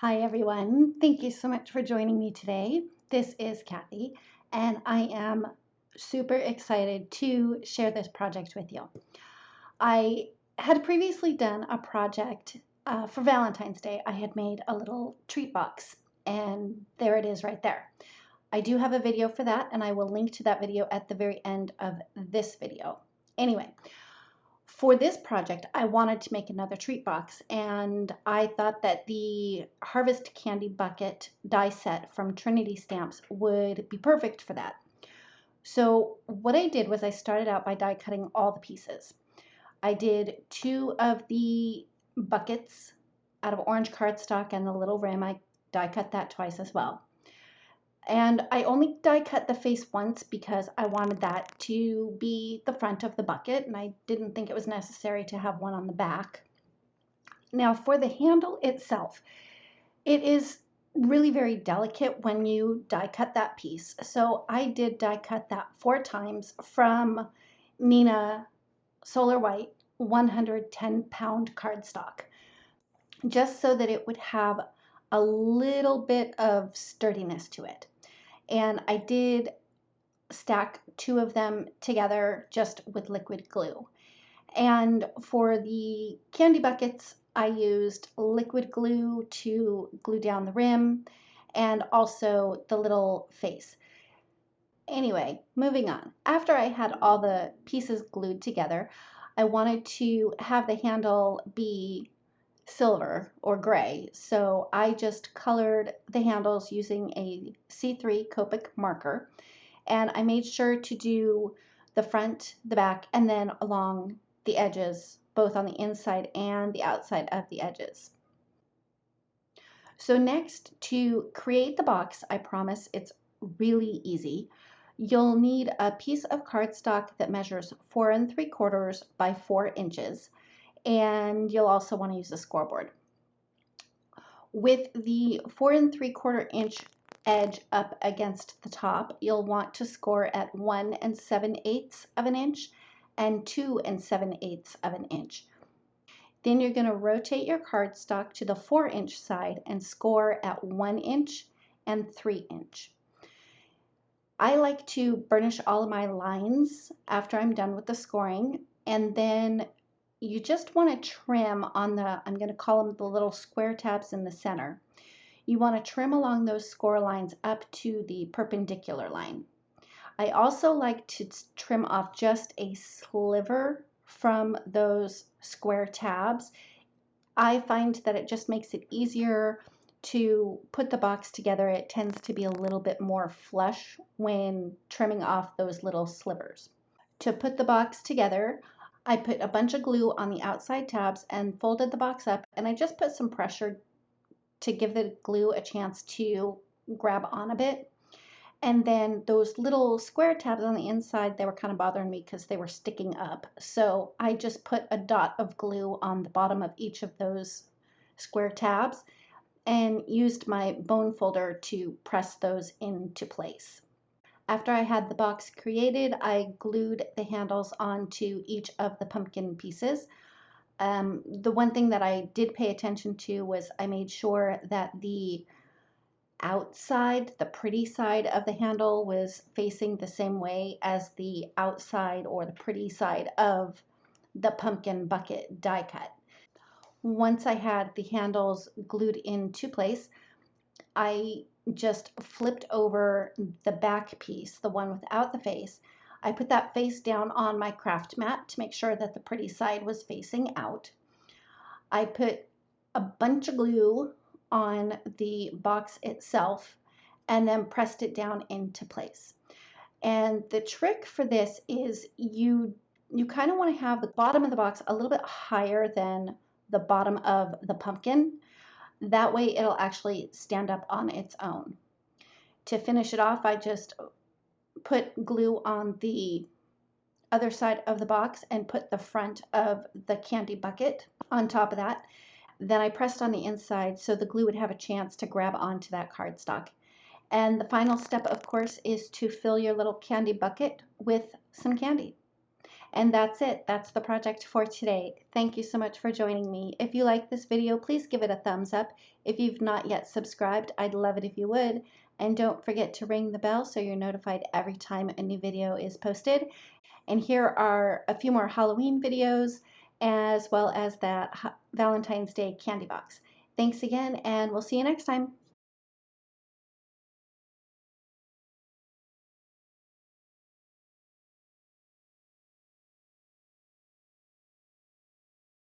Hi everyone, thank you so much for joining me today. This is Kathy and I am super excited to share this project with you. I had previously done a project for Valentine's Day. I had made a little treat box and there it is right there. I do have a video for that and I will link to that video at the very end of this video. Anyway, for this project, I wanted to make another treat box, and I thought that the Harvest Candy Bucket die set from Trinity Stamps would be perfect for that. So what I did was I started out by die cutting all the pieces. I did two of the buckets out of orange cardstock and the little rim. I die cut that twice as well. And I only die cut the face once because I wanted that to be the front of the bucket and I didn't think it was necessary to have one on the back. Now for the handle itself, it is really very delicate when you die cut that piece. So I did die cut that 4 times from Nina Solar White 110-pound cardstock, just so that it would have a little bit of sturdiness to it. And I did stack 2 of them together just with liquid glue. And for the candy buckets, I used liquid glue to glue down the rim and also the little face. Anyway, moving on. After I had all the pieces glued together, I wanted to have the handle be silver or gray, so I just colored the handles using a C3 Copic marker, and I made sure to do the front, the back, and then along the edges, both on the inside and the outside of the edges. So next, to create the box, I promise it's really easy. You'll need a piece of cardstock that measures 4 3/4 by 4 inches, and you'll also want to use a scoreboard. With the 4 3/4 inch edge up against the top, you'll want to score at 1 7/8 of an inch and 2 7/8 of an inch. Then you're going to rotate your cardstock to the 4-inch side and score at 1 inch and 3 inch. I like to burnish all of my lines after I'm done with the scoring, and then you just want to trim on the, I'm going to call them the little square tabs in the center. You want to trim along those score lines up to the perpendicular line. I also like to trim off just a sliver from those square tabs. I find that it just makes it easier to put the box together. It tends to be a little bit more flush when trimming off those little slivers. To put the box together, I put a bunch of glue on the outside tabs and folded the box up, and I just put some pressure to give the glue a chance to grab on a bit. And then those little square tabs on the inside, they were kind of bothering me because they were sticking up. So I just put a dot of glue on the bottom of each of those square tabs and used my bone folder to press those into place. After I had the box created, I glued the handles onto each of the pumpkin pieces. The one thing that I did pay attention to was I made sure that the outside, the pretty side of the handle was facing the same way as the outside or the pretty side of the pumpkin bucket die cut. Once I had the handles glued into place, I just flipped over the back piece, the one without the face. I put that face down on my craft mat to make sure that the pretty side was facing out. I put a bunch of glue on the box itself and then pressed it down into place. And the trick for this is you kind of want to have the bottom of the box a little bit higher than the bottom of the pumpkin. That way it'll actually stand up on its own. To finish it off, I just put glue on the other side of the box and put the front of the candy bucket on top of that. Then I pressed on the inside so the glue would have a chance to grab onto that cardstock. And the final step, of course, is to fill your little candy bucket with some candy. And that's it. That's the project for today. Thank you so much for joining me. If you like this video, please give it a thumbs up. If you've not yet subscribed, I'd love it if you would. And don't forget to ring the bell so you're notified every time a new video is posted. And here are a few more Halloween videos, as well as that Valentine's Day candy box. Thanks again, and we'll see you next time.